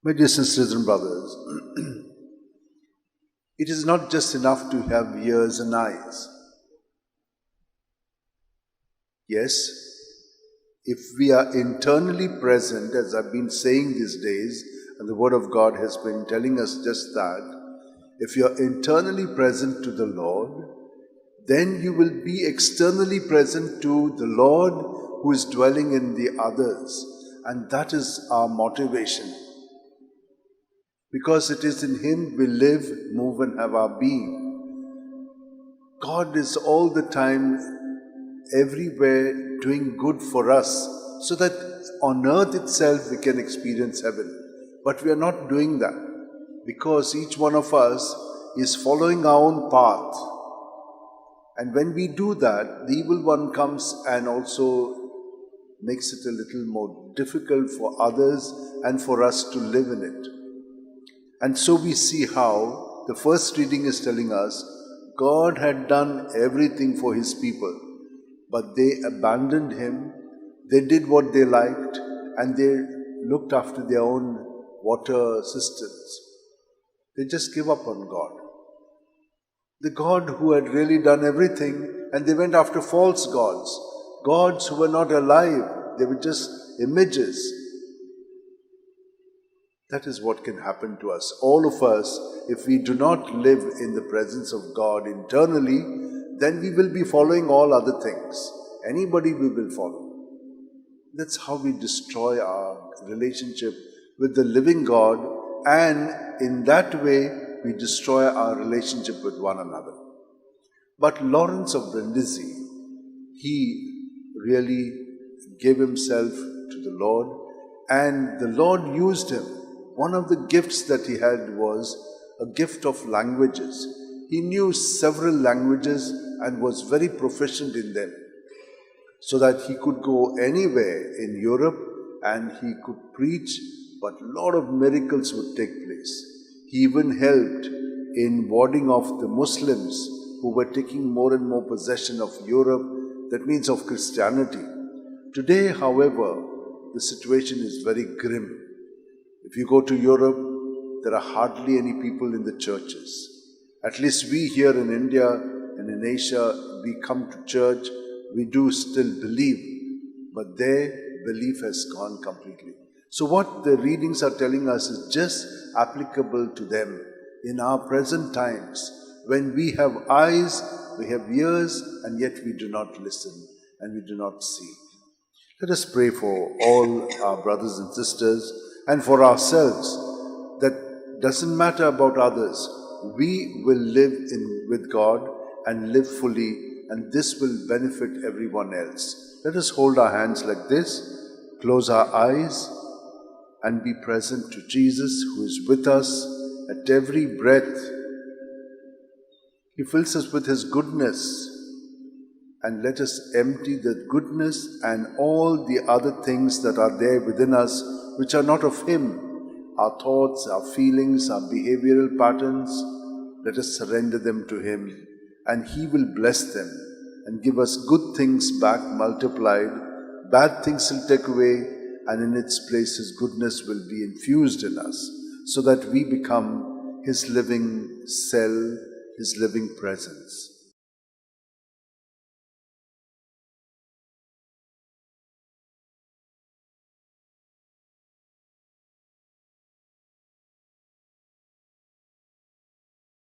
My dear sisters and brothers, it is not just enough to have ears and eyes. Yes, if we are internally present, as I've been saying these days, and the Word of God has been telling us just that, if you are internally present to the Lord, then you will be externally present to the Lord who is dwelling in the others. And that is our motivation. Because it is in Him we live, move and have our being. God is all the time, everywhere, doing good for us, so that on earth itself we can experience heaven. But we are not doing that, because each one of us is following our own path. And when we do that, the evil one comes and also makes it a little more difficult for others and for us to live in it. And so we see how the first reading is telling us God had done everything for His people, but they abandoned Him, they did what they liked, and they looked after their own water systems. They just gave up on God. The God who had really done everything, and they went after false gods, gods who were not alive, they were just images. That is what can happen to us. All of us, if we do not live in the presence of God internally, then we will be following all other things. Anybody we will follow. That's how we destroy our relationship with the living God, and in that way we destroy our relationship with one another. But Lawrence of Brindisi, he really gave himself to the Lord, and the Lord used him. One of the gifts that he had was a gift of languages. He knew several languages and was very proficient in them, so that he could go anywhere in Europe and he could preach, but a lot of miracles would take place. He even helped in warding off the Muslims who were taking more and more possession of Europe, that means of Christianity. Today, however, the situation is very grim. If you go to Europe, there are hardly any people in the churches. At least we here in India and in Asia, we come to church, we do still believe, but their belief has gone completely. So what the readings are telling us is just applicable to them in our present times, when we have eyes, we have ears, and yet we do not listen and we do not see. Let us pray for all our brothers and sisters and for ourselves, that doesn't matter about others. We will live with God and live fully, and this will benefit everyone else. Let us hold our hands like this, close our eyes, and be present to Jesus, who is with us at every breath. He fills us with His goodness, and let us empty that goodness and all the other things that are there within us which are not of Him, our thoughts, our feelings, our behavioral patterns. Let us surrender them to Him, and He will bless them and give us good things back multiplied. Bad things He'll take away, and in its place His goodness will be infused in us, so that we become His living cell, His living presence.